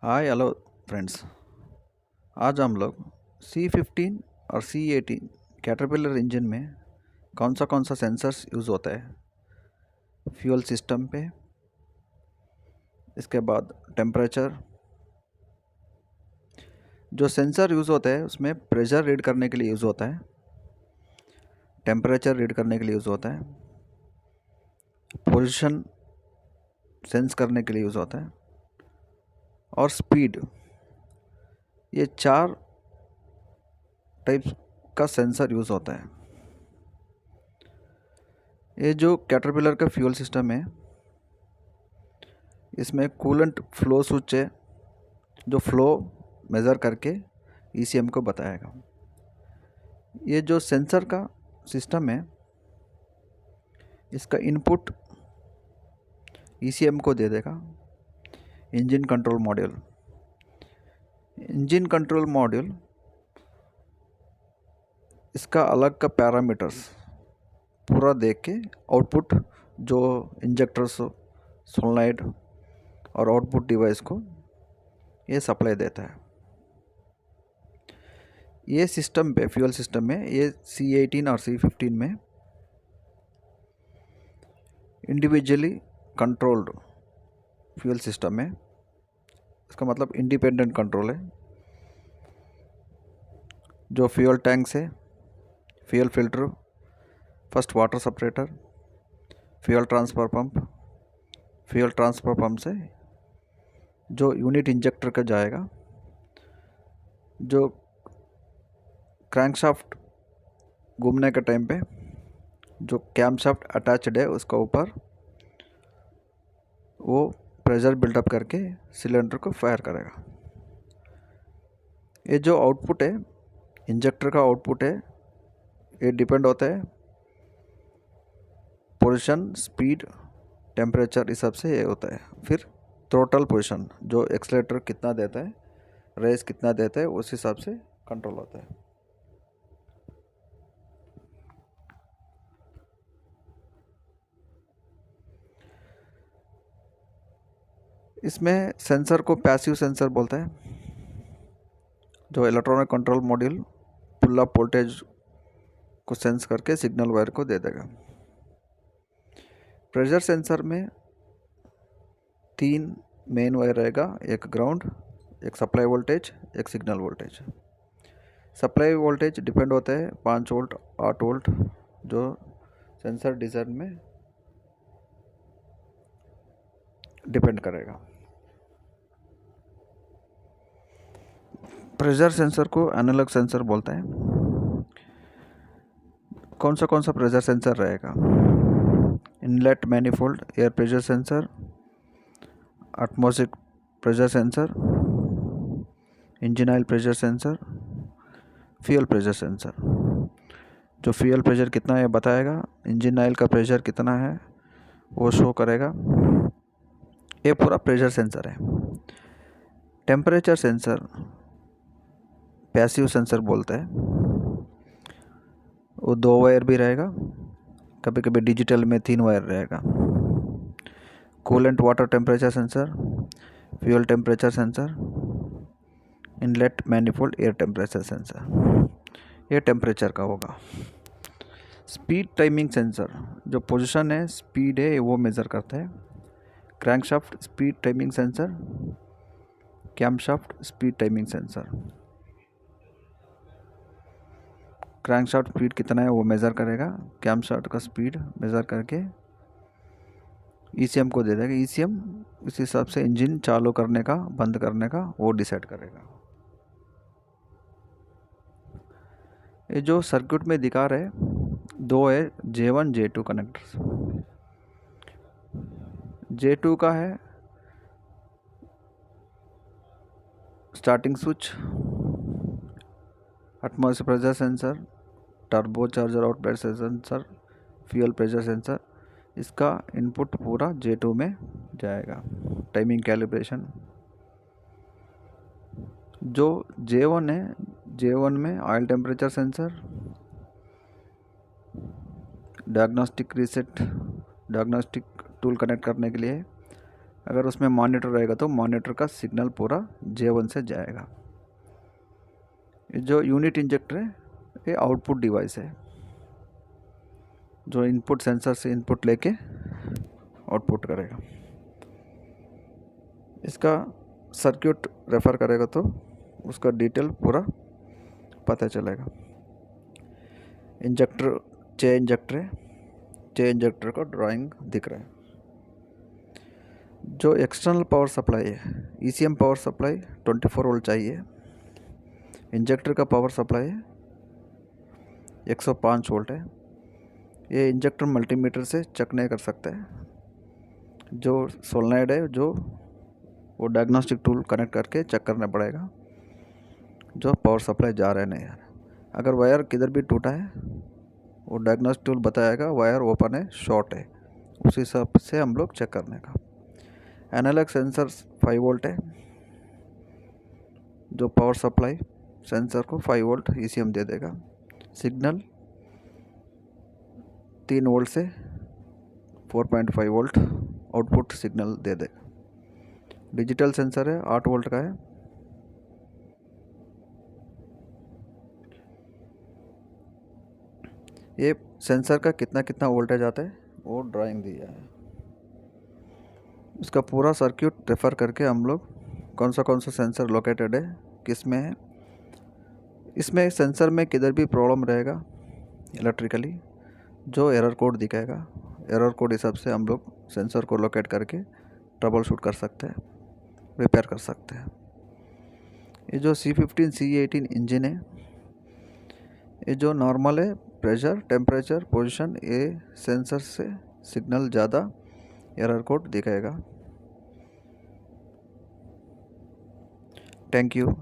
Hi hello friends. आज हम लोग C15 और C18 कैटरपिलर इंजन में कौन सा सेंसर्स यूज़ होता है फ्यूल सिस्टम पे। इसके बाद टेम्परेचर। जो सेंसर यूज़ होता है उसमें प्रेशर रीड करने के लिए यूज़ होता है, टेम्परेचर रीड करने के लिए यूज़ होता है, पोजीशन सेंस करने के लिए यूज़ होता है और स्पीड। ये चार टाइप्स का सेंसर यूज़ होता है। ये जो कैटरपिलर का फ्यूल सिस्टम है, इसमें कूलेंट फ्लो स्विच है जो फ्लो मेज़र करके ECM को बताएगा। ये जो सेंसर का सिस्टम है, इसका इनपुट ECM को दे देगा engine control module. Engine control module इसका अलग का पैरामीटर्स पूरा देख के आउटपुट जो इंजेक्टर्स, सोलनॉइड और आउटपुट डिवाइस को ये सप्लाई देता है। ये सिस्टम पे फ्यूल सिस्टम में ये C18 और C15 में इंडिविजुअली कंट्रोल्ड फ्यूल सिस्टम है। इसका मतलब इंडिपेंडेंट कंट्रोल है। जो फ्यूल टैंक से fuel filter, first water separator, fuel transfer pump, fuel transfer pump से जो यूनिट इंजेक्टर का जाएगा, जो क्रैंकशाफ्ट घूमने के टाइम पे जो कैमशाफ्ट अटैच्ड है उसका ऊपर वो प्रेशर बिल्डअप करके सिलेंडर को फायर करेगा। ये जो आउटपुट है, इंजेक्टर का आउटपुट है, ये डिपेंड होता है पोजीशन, स्पीड, टेम्परेचर, इस सब से ये होता है। फिर थ्रोटल पोजीशन, जो एक्सेलेरेटर कितना देता है, रेस कितना देता है, उस हिसाब से कंट्रोल होता है। इसमें सेंसर को पैसिव सेंसर बोलते हैं। जो electronic control module pull up voltage को सेंस करके सिग्नल वायर को दे देगा। प्रेशर सेंसर में 3 मेन वायर रहेगा, एक ग्राउंड, एक सप्लाई वोल्टेज, एक signal voltage. Supply voltage depend होता है 5 वोल्ट, 8 वोल्ट, जो सेंसर डिज़ाइन में डिपेंड करेगा। प्रेशर सेंसर को एनालॉग सेंसर बोलते हैं। कौन सा प्रेशर सेंसर रहेगा? Inlet manifold air pressure sensor, atmospheric pressure sensor, engine oil pressure sensor, fuel pressure sensor. जो फ्यूल प्रेशर कितना है बताएगा, इंजन ऑयल का प्रेशर कितना है वो शो करेगा। ये पूरा प्रेशर सेंसर है। टेम्परेचर सेंसर पैसिव सेंसर बोलते हैं। वो 2 वायर भी रहेगा, कभी कभी डिजिटल में 3 वायर रहेगा। Coolant water temperature sensor, fuel temperature sensor, inlet manifold air temperature sensor, ये टेम्परेचर का होगा। स्पीड टाइमिंग सेंसर, जो पोजीशन है, स्पीड है, वो मेज़र करता है। Crankshaft speed timing sensor, camshaft speed timing sensor. Crankshaft speed कितना है वो मेज़र करेगा, कैमशाफ्ट का स्पीड मेज़र करके ECM को दे देगा। ECM इस हिसाब से इंजन चालू करने का, बंद करने का वो डिसाइड करेगा। ये जो सर्किट में दिखा रहे 2 है J1 J2 कनेक्टर्स। J2 का है starting switch, atmospheric pressure sensor, turbo charger out pressure sensor, fuel pressure sensor. इसका इनपुट पूरा J2 में जाएगा। Timing calibration. जो J1 है, J1 में oil temperature sensor, diagnostic reset, diagnostic tool connect करने के लिए, अगर उसमें मॉनिटर रहेगा तो मॉनिटर का सिग्नल पूरा J1 से जाएगा। ये जो यूनिट इंजेक्टर है ये आउटपुट डिवाइस है, जो इनपुट सेंसर से इनपुट लेके आउटपुट करेगा। इसका सर्किट रेफर करेगा तो उसका डिटेल पूरा पता चलेगा। इंजेक्टर J इंजेक्टर है, J इंजेक्टर का ड्राइंग दिख रहा है। जो एक्सटर्नल पावर सप्लाई है, ECM पावर सप्लाई 24 वोल्ट चाहिए। इंजेक्टर का पावर सप्लाई है 105 वोल्ट है। ये इंजेक्टर मल्टीमीटर से चेक नहीं कर सकता है। जो सोलनॉइड है जो वो डायग्नोस्टिक टूल कनेक्ट करके चेक करना पड़ेगा जो पावर सप्लाई जा रहा है नहीं आ रहा। अगर वायर किधर भी टूटा है वो डायग्नोस्टिक टूल बताएगा वायर ओपन है शॉर्ट है, उस हिसाब से हम लोग चेक करने का। एनालॉग सेंसर 5 वोल्ट है, जो पावर सप्लाई सेंसर को 5 वोल्ट ECM दे देगा। सिग्नल 3 वोल्ट से 4.5 वोल्ट आउटपुट सिग्नल दे देगा। डिजिटल सेंसर है 8 वोल्ट का है। ये सेंसर का कितना कितना वोल्टेज आता है वो ड्राइंग दिया है। इसका पूरा सर्किट रेफर करके हम लोग कौन सा सेंसर लोकेटेड है किस में है, इसमें सेंसर में किधर भी प्रॉब्लम रहेगा इलेक्ट्रिकली जो एरर कोड दिखाएगा, एरर कोड हिसाब से हम लोग सेंसर को लोकेट करके ट्रबल शूट कर सकते हैं, रिपेयर कर सकते हैं। ये जो C15 CE18 इंजन है, ये जो नॉर्मल है प्रेशर टेम्परेचर पोजीशन, ये सेंसर से सिग्नल ज़्यादा एरर कोड दिखाएगा। Thank you.